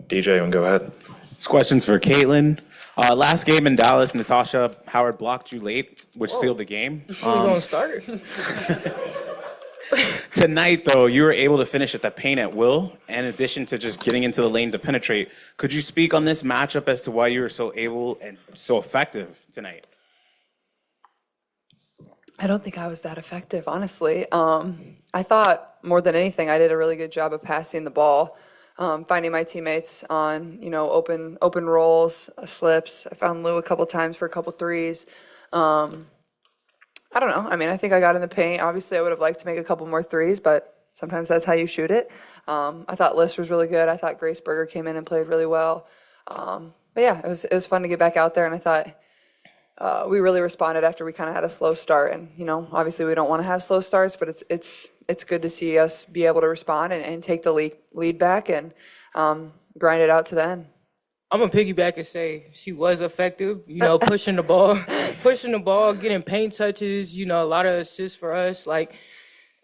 DJ, and go ahead. This question's for Caitlin. Last game in Dallas, Natasha Howard blocked you late, which sealed the game. Who's going to start? Tonight, though, you were able to finish at the paint at will, in addition to just getting into the lane to penetrate. Could you speak on this matchup as to why you were so able and so effective tonight? I don't think I was that effective, honestly. I thought more than anything, I did a really good job of passing the ball, finding my teammates on, open rolls, slips. I found Lou a couple times for a couple threes. I don't know. I mean, I think I got in the paint. Obviously, I would have liked to make a couple more threes, but sometimes that's how you shoot it. I thought Liz was really good. I thought Grace Berger came in and played really well. But yeah, it was fun to get back out there, and I thought we really responded after we kind of had a slow start. And obviously we don't want to have slow starts, but it's good to see us be able to respond and take the lead back and grind it out to the end. I'm going to piggyback and say she was effective, pushing the ball, getting paint touches, a lot of assists for us. Like,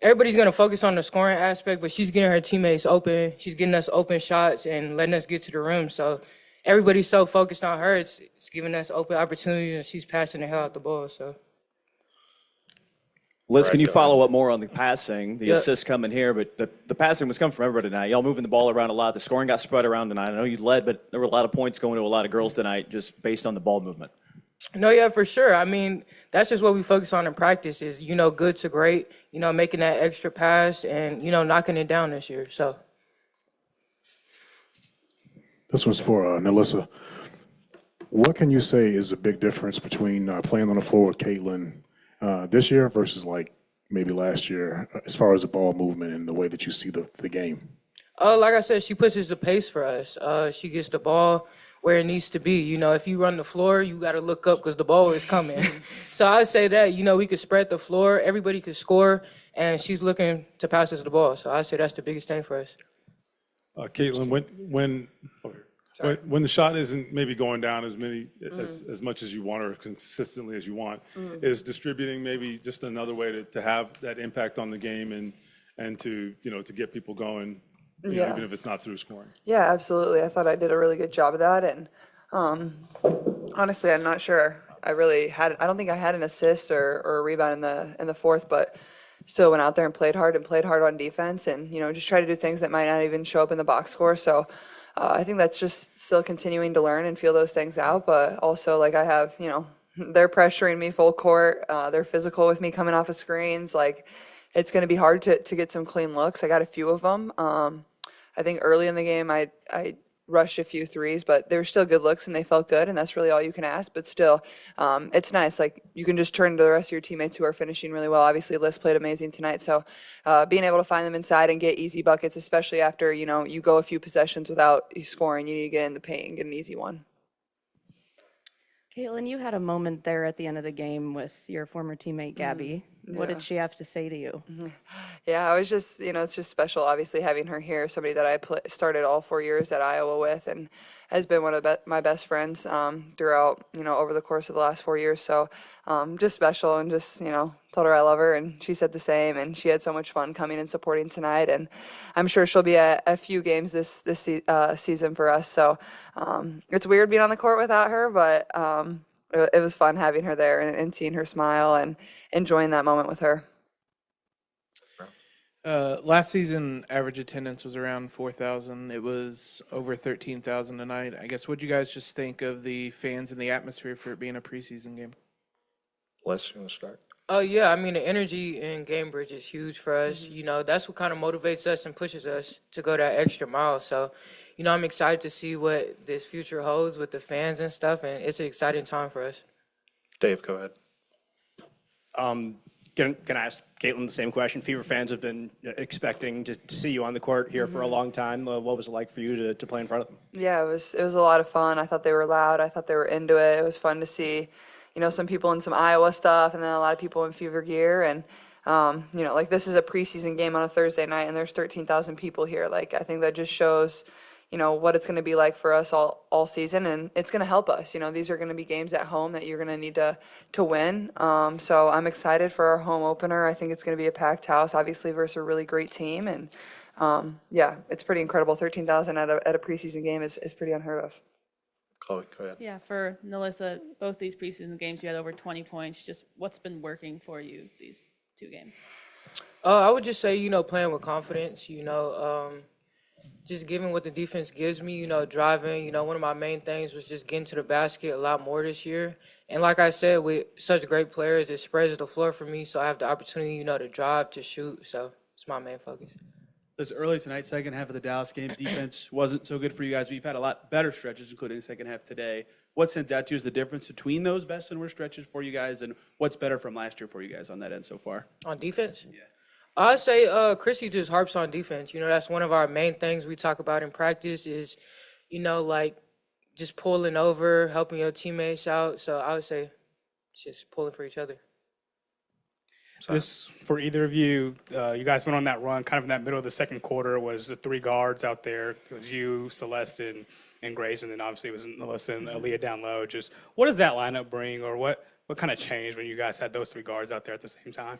everybody's going to focus on the scoring aspect, but she's getting her teammates open. She's getting us open shots and letting us get to the rim. So everybody's so focused on her, it's giving us open opportunities, and she's passing the hell out the ball. So, Liz, can you follow up more on the passing? The assists coming here, but the passing was coming from everybody tonight. Y'all moving the ball around a lot. The scoring got spread around tonight. I know you led, but there were a lot of points going to a lot of girls tonight just based on the ball movement. No, yeah, for sure. I mean, that's just what we focus on in practice is, good to great, making that extra pass and, knocking it down this year. So. This one's for Nalissa. What can you say is a big difference between playing on the floor with Caitlin this year versus like maybe last year as far as the ball movement and the way that you see the game? Like I said, she pushes the pace for us. She gets the ball where it needs to be. If you run the floor, you got to look up because the ball is coming. So I say that, we could spread the floor, everybody could score, and she's looking to pass us the ball. So I say that's the biggest thing for us. Caitlin, when the shot isn't maybe going down as much as you want or consistently as you want, is distributing maybe just another way to have that impact on the game and to get people going, even if it's not through scoring. Yeah, absolutely. I thought I did a really good job of that, and honestly, I'm not sure I don't think I had an assist or a rebound in the fourth, but still went out there and played hard on defense, and just try to do things that might not even show up in the box score. So. I think that's just still continuing to learn and feel those things out, but also like I have, they're pressuring me full court. They're physical with me coming off of screens. Like it's going to be hard to get some clean looks. I got a few of them. I think early in the game I rushed a few threes, but they were still good looks and they felt good, and that's really all you can ask. But still, it's nice. Like you can just turn to the rest of your teammates who are finishing really well. Obviously, Liz played amazing tonight, so being able to find them inside and get easy buckets, especially after you go a few possessions without scoring, you need to get in the paint and get an easy one. Caitlin, you had a moment there at the end of the game with your former teammate, Gabby. What did she have to say to you? Yeah, I was just, it's just special, obviously, having her here, somebody that I started all 4 years at Iowa with and has been one of my best friends throughout, over the course of the last 4 years. So just special and just, told her I love her, and she said the same, and she had so much fun coming and supporting tonight, and I'm sure she'll be at a few games this season for us. So it's weird being on the court without her, but it was fun having her there and seeing her smile and enjoying that moment with her. Last season, average attendance was around 4,000. It was over 13,000 tonight. I guess, what'd you guys just think of the fans and the atmosphere for it being a preseason game? Les, you want to start? Oh, yeah. I mean, the energy in Cambridge is huge for us. That's what kind of motivates us and pushes us to go that extra mile. So, I'm excited to see what this future holds with the fans and stuff, and it's an exciting time for us. Dave, go ahead. Can I ask Caitlin the same question? Fever fans have been expecting to see you on the court here for a long time. What was it like for you to play in front of them? Yeah, it was a lot of fun. I thought they were loud. I thought they were into it. It was fun to see, some people in some Iowa stuff and then a lot of people in Fever gear. And, like this is a preseason game on a Thursday night and there's 13,000 people here. Like, I think that just shows what it's going to be like for us all season, and it's going to help us. These are going to be games at home that you're going to need to win. So I'm excited for our home opener. I think it's going to be a packed house, obviously, versus a really great team, and yeah, it's pretty incredible. 13,000 at a preseason game is pretty unheard of. Chloe, go ahead. Yeah, for Nalissa, both these preseason games, you had over 20 points. Just what's been working for you these 2 games? I would just say, playing with confidence, just giving what the defense gives me, driving. One of my main things was just getting to the basket a lot more this year. And like I said, with such great players, it spreads the floor for me. So I have the opportunity, to drive, to shoot. So it's my main focus. This early tonight, second half of the Dallas game, defense wasn't so good for you guys, but you've had a lot better stretches, including the second half today. What stands out to you is the difference between those best and worst stretches for you guys, and what's better from last year for you guys on that end so far? On defense? Yeah. I'd say Chrissy just harps on defense. That's one of our main things we talk about in practice is, like just pulling over, helping your teammates out. So I would say it's just pulling for each other. This, for either of you, you guys went on that run kind of in that middle of the second quarter, was the 3 guards out there. It was you, Celeste, and Grace, and then obviously it was Melissa and Aaliyah down low. Just what does that lineup bring, or what kind of changed when you guys had those 3 guards out there at the same time?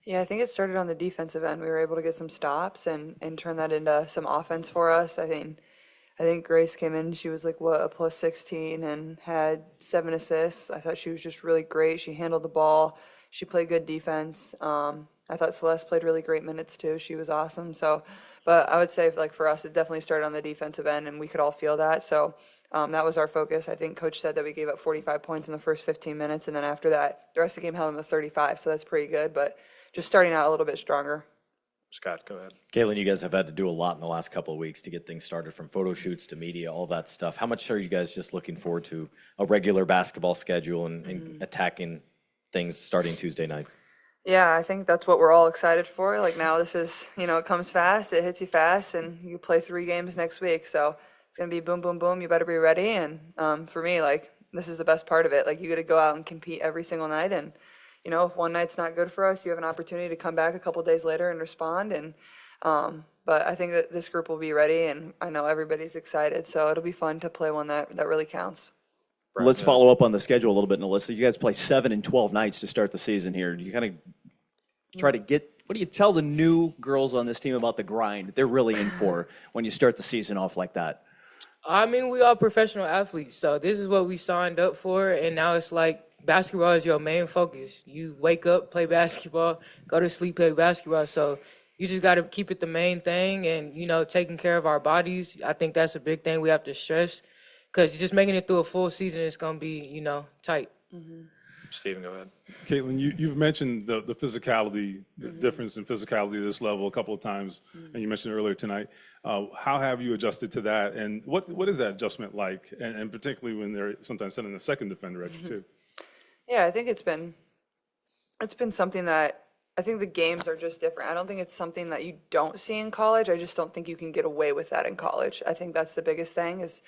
Yeah, I think it started on the defensive end. We were able to get some stops and turn that into some offense for us. I think Grace came in, she was like, a plus 16 and had 7 assists. I thought she was just really great. She handled the ball. She played good defense. I thought Celeste played really great minutes too. She was awesome. So, but I would say like for us, it definitely started on the defensive end and we could all feel that. So that was our focus. I think coach said that we gave up 45 points in the first 15 minutes. And then after that, the rest of the game held them to 35. So that's pretty good, but just starting out a little bit stronger. Scott, go ahead. Caitlin, you guys have had to do a lot in the last couple of weeks to get things started, from photo shoots to media, all that stuff. How much are you guys just looking forward to a regular basketball schedule and attacking things starting Tuesday night? Yeah, I think that's what we're all excited for. Like now this is, it comes fast, it hits you fast, and you play 3 games next week. So it's going to be boom, boom, boom. You better be ready. And for me, like, this is the best part of it. Like, you got to go out and compete every single night. And, if one night's not good for us, you have an opportunity to come back a couple days later and respond. And but I think that this group will be ready, and I know everybody's excited. So it'll be fun to play one that really counts. Let's follow up on the schedule a little bit, Melissa. You guys play 7 and 12 nights to start the season here. You kind of try to get – what do you tell the new girls on this team about the grind they're really in for when you start the season off like that? I mean, we are professional athletes, so this is what we signed up for, and now it's like basketball is your main focus. You wake up, play basketball, go to sleep, play basketball. So you just got to keep it the main thing and, taking care of our bodies. I think that's a big thing we have to stress. Because just making it through a full season is going to be, tight. Mm-hmm. Steven, go ahead. Caitlin, you've mentioned the physicality, the difference in physicality at this level a couple of times, and you mentioned earlier tonight. How have you adjusted to that, and what is that adjustment like, and particularly when they're sometimes sending a second defender at you too? Yeah, I think it's been something that I think the games are just different. I don't think it's something that you don't see in college. I just don't think you can get away with that in college. I think that's the biggest thing is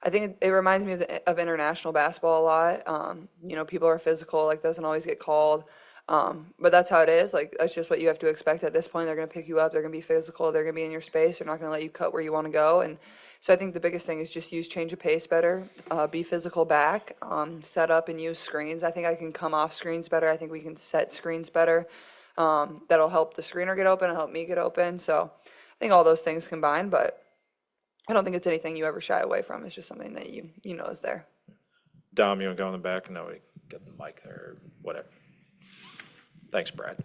I think it reminds me of international basketball a lot. People are physical, like doesn't always get called. But that's how it is. Like, that's just what you have to expect at this point. They're going to pick you up. They're going to be physical. They're going to be in your space. They're not going to let you cut where you want to go. And so I think the biggest thing is just change of pace better, be physical back, set up and use screens. I think I can come off screens better. I think we can set screens better. That'll help the screener get open and help me get open. So I think all those things combined, but I don't think it's anything you ever shy away from. It's just something that you know is there. Dom, you want to go in the back? No, we got the mic there, or whatever. Thanks, Brad.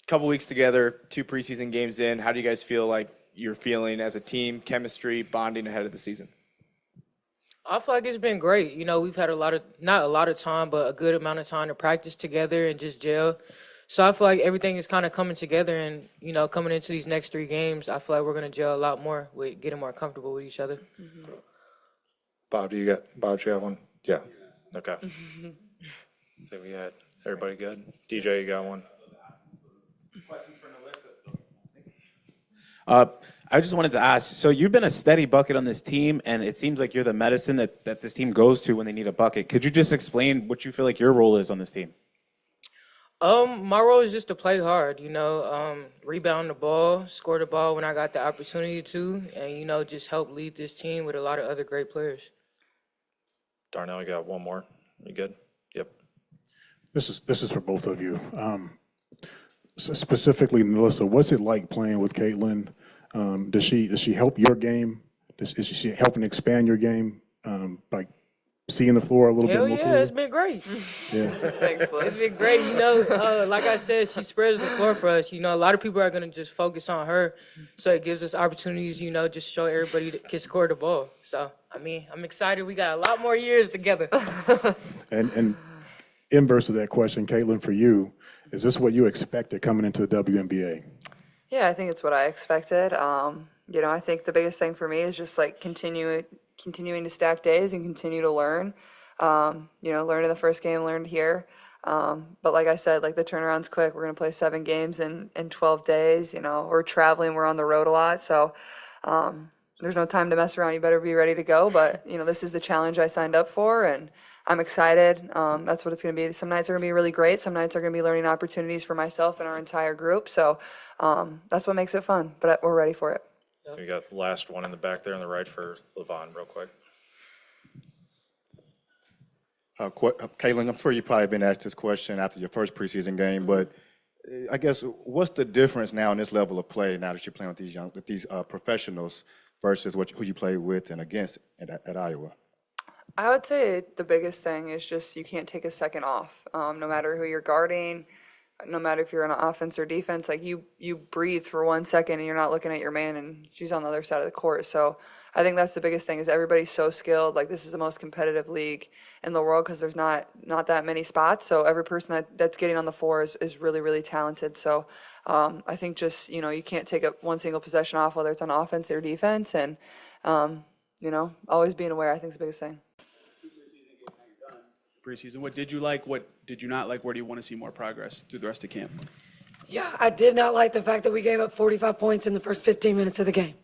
Couple weeks together, 2 preseason games in. How do you guys feel like you're feeling as a team, chemistry, bonding ahead of the season? I feel like it's been great. We've had not a lot of time, but a good amount of time to practice together and just gel. So I feel like everything is kind of coming together, and, coming into these next 3 games, I feel like we're going to gel a lot more with getting more comfortable with each other. Mm-hmm. Bob, do you have one? Yeah. Okay. I think we had everybody good. DJ, you got one? Questions for Melissa? I just wanted to ask, so you've been a steady bucket on this team, and it seems like you're the medicine that this team goes to when they need a bucket. Could you just explain what you feel like your role is on this team? My role is just to play hard, rebound the ball, score the ball when I got the opportunity to, and, just help lead this team with a lot of other great players. Darnell, you got one more? You good? Yep. This is for both of you. specifically, Melissa, what's it like playing with Caitlin? Does she help your game? Is she helping expand your game by seeing the floor a little Hell bit more yeah, clearly? it's been great. Yeah. Thanks, Liz. It's been great. You know, like I said, she spreads the floor for us. You know, a lot of people are going to just focus on her. So it gives us opportunities, you know, just show everybody that can score the ball. So, I mean, I'm excited. We got a lot more years together. And inverse of that question, Caitlin, for you, is this what you expected coming into the WNBA? Yeah, I think it's what I expected. You know, I think the biggest thing for me is just like continuing to stack days and continue to learn. You know, learned in the first game, learned here. But like I said, like the turnaround's quick. We're gonna play 7 games in 12 days. You know, we're traveling, we're on the road a lot, so there's no time to mess around. You better be ready to go. But you know, this is the challenge I signed up for, and I'm excited. That's what it's gonna be. Some nights are gonna be really great. Some nights are gonna be learning opportunities for myself and our entire group. So that's what makes it fun. But we're ready for it. We got the last one in the back there on the right for Levon, real quick. Caitlin, I'm sure you've probably been asked this question after your first preseason game, but I guess what's the difference now in this level of play now that you're playing with these professionals versus who you play with and against at Iowa? I would say the biggest thing is just you can't take a second off. No matter who you're guarding, no matter if you're on offense or defense, like you breathe for 1 second and you're not looking at your man and she's on the other side of the court. So I think that's the biggest thing is everybody's so skilled. Like this is the most competitive league in the world because there's not that many spots. So every person that's getting on the floor is really, really talented. So I think just, you know, you can't take one single possession off, whether it's on offense or defense. And, you know, always being aware, I think is the biggest thing. Preseason, what did you like? What did you not like? Where do you want to see more progress through the rest of camp? Yeah, I did not like the fact that we gave up 45 points in the first 15 minutes of the game.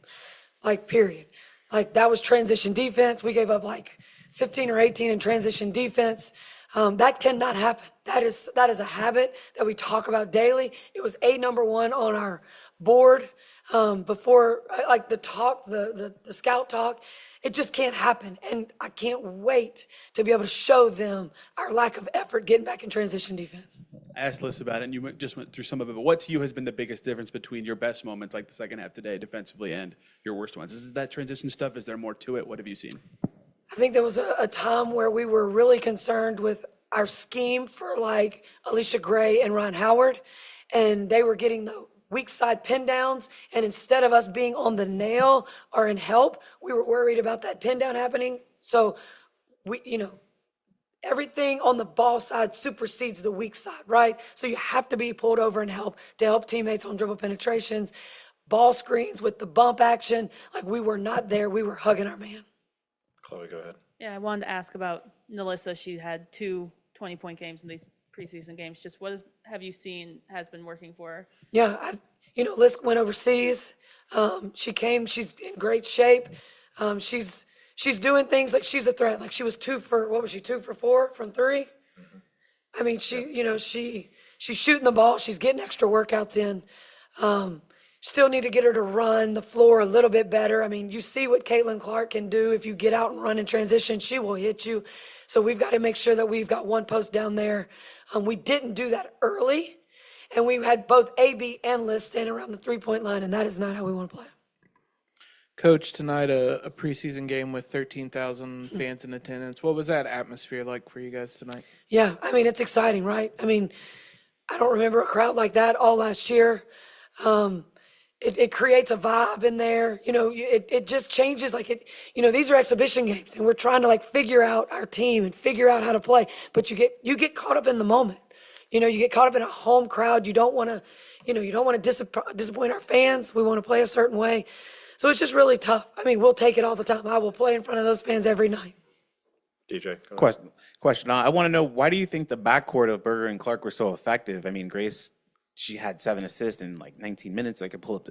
Like, period. Like, that was transition defense. We gave up like 15 or 18 in transition defense. That cannot happen. That is a habit that we talk about daily. It was number 1 on our board before, like the talk, the scout talk. It just can't happen. And I can't wait to be able to show them our lack of effort getting back in transition defense. I asked Liz about it, and you just went through some of it, but what to you has been the biggest difference between your best moments, like the second half today, defensively, and your worst ones? Is that transition stuff? Is there more to it? What have you seen? I think there was a time where we were really concerned with our scheme for like Alicia Gray and Ryan Howard, and they were getting the weak side pin downs, and instead of us being on the nail or in help, we were worried about that pin down happening. So we, you know, everything on the ball side supersedes the weak side, right? So you have to be pulled over and help teammates on dribble penetrations, ball screens with the bump action. Like we were not there. We were hugging our man. Chloe, go ahead. Yeah, I wanted to ask about Nalissa. She had 2 20-point games in these preseason games. Just have you seen has been working for her? Yeah, Liz went overseas. She came. She's in great shape. She's doing things like she's a threat. Like she was 2 for 4 from 3. I mean, she's shooting the ball. She's getting extra workouts in. Still need to get her to run the floor a little bit better. I mean, you see what Caitlin Clark can do. If you get out and run in transition, she will hit you. So we've got to make sure that we've got one post down there. We didn't do that early, and we had both AB and Liz standing around the 3-point line, and that is not how we want to play. Coach, tonight a preseason game with 13,000 fans in attendance. What was that atmosphere like for you guys tonight? Yeah, I mean, it's exciting, right? I mean, I don't remember a crowd like that all last year. It creates a vibe in there. You know, it just changes. Like these are exhibition games, and we're trying to like figure out our team and figure out how to play. But you get caught up in the moment. You know, you get caught up in a home crowd. You don't want to disappoint our fans. We want to play a certain way. So it's just really tough. I mean, we'll take it all the time. I will play in front of those fans every night. DJ, go ahead. Question. I want to know, why do you think the backcourt of Berger and Clark were so effective? I mean, Grace, she had 7 assists in like 19 minutes. I could pull up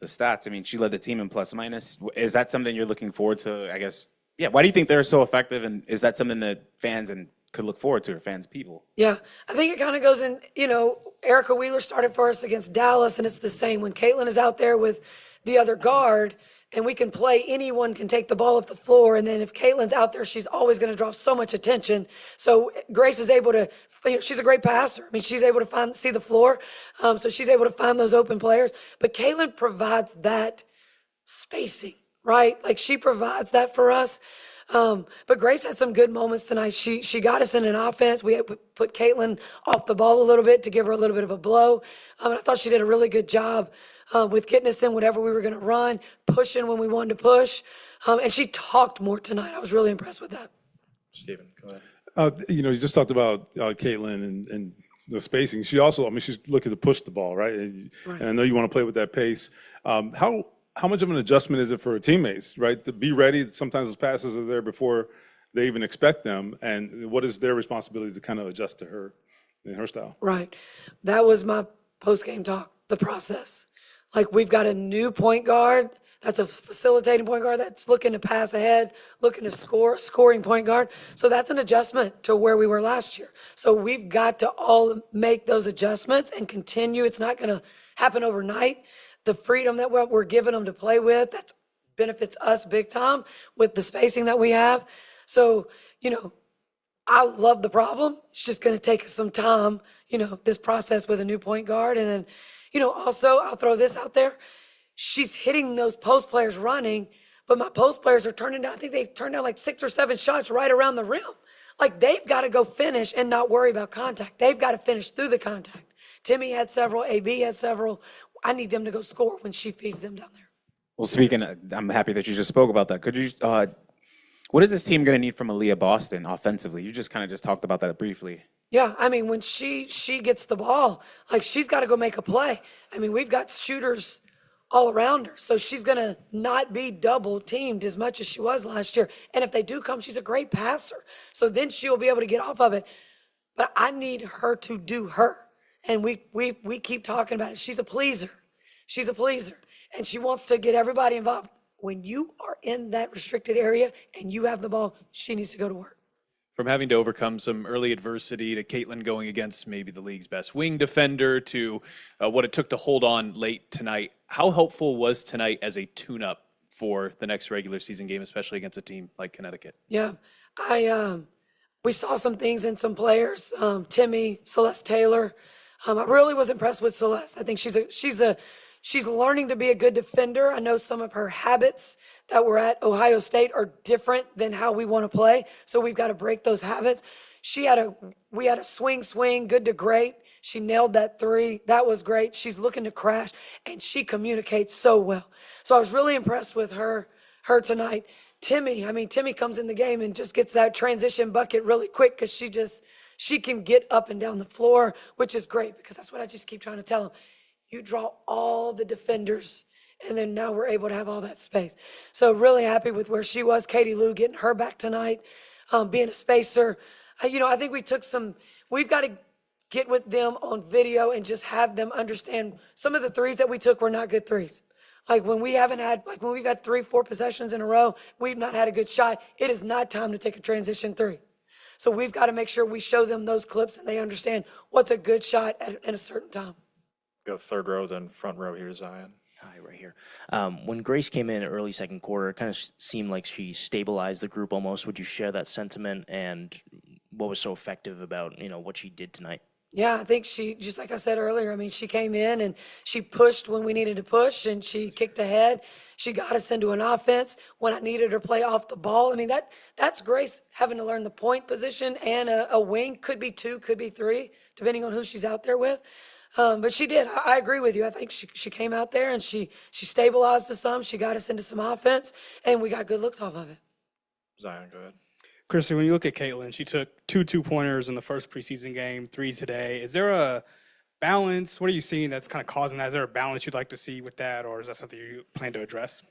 the stats. I mean, she led the team in plus minus. Is that something you're looking forward to? I guess, yeah. Why do you think they're so effective? And is that something that fans could look forward to, or fans, people? Yeah, I think it kind of goes in, Erica Wheeler started for us against Dallas, and it's the same. When Caitlin is out there with the other guard, and we can play, anyone can take the ball off the floor. And then if Caitlin's out there, she's always going to draw so much attention. So Grace is able to she's a great passer. I mean, she's able to see the floor, so she's able to find those open players. But Caitlin provides that spacing, right? Like she provides that for us. But Grace had some good moments tonight. She got us in an offense. We had put Caitlin off the ball a little bit to give her a little bit of a blow. And I thought she did a really good job with getting us in whatever we were going to run, pushing when we wanted to push. And she talked more tonight. I was really impressed with that. Steven, go ahead. You just talked about Caitlin and the spacing. She also, she's looking to push the ball, right? And I know you want to play with that pace. How much of an adjustment is it for her teammates, right? To be ready. Sometimes those passes are there before they even expect them. And what is their responsibility to kind of adjust to her and her style? Right. That was my post-game talk, the process. Like we've got a new point guard. That's a facilitating point guard that's looking to pass ahead, looking to score, scoring point guard. So that's an adjustment to where we were last year. So we've got to all make those adjustments and continue. It's not going to happen overnight. The freedom that we're giving them to play with, that benefits us big time with the spacing that we have. So, I love the problem. It's just going to take us some time, this process with a new point guard. And then, also I'll throw this out there. She's hitting those post players running, but my post players are turning down. I think they've turned down like 6 or 7 shots right around the rim. Like they've got to go finish and not worry about contact. They've got to finish through the contact. Timmy had several, AB had several. I need them to go score when she feeds them down there. Well, I'm happy that you just spoke about that. Could you, what is this team going to need from Aaliyah Boston offensively? You just kind of talked about that briefly. Yeah, when she gets the ball, like she's got to go make a play. We've got shooters all around her. So she's going to not be double teamed as much as she was last year. And if they do come, she's a great passer. So then she'll be able to get off of it. But I need her to do her. And we keep talking about it. She's a pleaser. She's a pleaser. And she wants to get everybody involved. When you are in that restricted area and you have the ball, she needs to go to work. From having to overcome some early adversity to Caitlin going against maybe the league's best wing defender to what it took to hold on late tonight, how helpful was tonight as a tune-up for the next regular season game, especially against a team like Connecticut? Yeah, we saw some things in some players. Timmy, Celeste Taylor. I really was impressed with Celeste. I think she's learning to be a good defender. I know some of her habits that were at Ohio State are different than how we want to play. So we've got to break those habits. We had a swing, good to great. She nailed that 3. That was great. She's looking to crash, and she communicates so well. So I was really impressed with her tonight. Timmy comes in the game and just gets that transition bucket really quick because she can get up and down the floor, which is great because that's what I just keep trying to tell them. You draw all the defenders, and then now we're able to have all that space. So really happy with where she was. Katie Lou getting her back tonight, being a spacer. I think we've got to get with them on video and just have them understand some of the threes that we took were not good threes. When we've had 3-4 possessions in a row, we've not had a good shot. It is not time to take a transition 3. So we've got to make sure we show them those clips and they understand what's a good shot at a certain time. Go third row, then front row here, Zion. Hi, right here. When Grace came in early second quarter, it kind of seemed like she stabilized the group almost. Would you share that sentiment, and what was so effective about what she did tonight? Yeah, I think she, just like I said earlier, she came in and she pushed when we needed to push, and she kicked ahead. She got us into an offense when I needed her to play off the ball. That's Grace having to learn the point position and a wing. Could be 2, could be 3, depending on who she's out there with. But she did. I agree with you. I think she came out there and she stabilized us some. She got us into some offense, and we got good looks off of it. Zion, go ahead. Christy, when you look at Caitlin, she took 2 2-pointers in the first preseason game, 3 today. Is there a balance? What are you seeing that's kind of causing that? Is there a balance you'd like to see with that, or is that something you plan to address?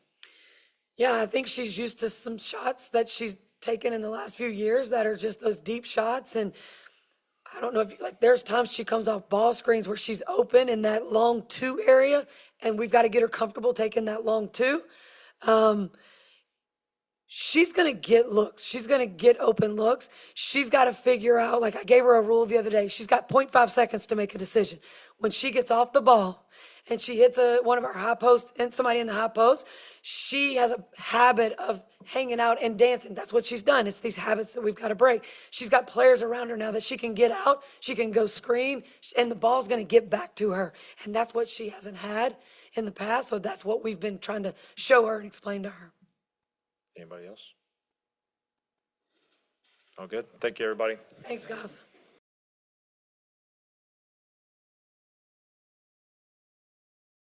Yeah, I think she's used to some shots that she's taken in the last few years that are just those deep shots. And I don't know if there's times she comes off ball screens where she's open in that long 2 area, and we've got to get her comfortable taking that long 2. She's going to get looks. She's going to get open looks. She's got to figure out, I gave her a rule the other day. She's got 0.5 seconds to make a decision. When she gets off the ball and she hits one of our high posts and somebody in the high post, she has a habit of hanging out and dancing. That's what she's done. It's these habits that we've got to break. She's got players around her now that she can get out, she can go screen, and the ball's going to get back to her. And that's what she hasn't had in the past. So that's what we've been trying to show her and explain to her. Anybody else? All good. Thank you, everybody. Thanks, guys.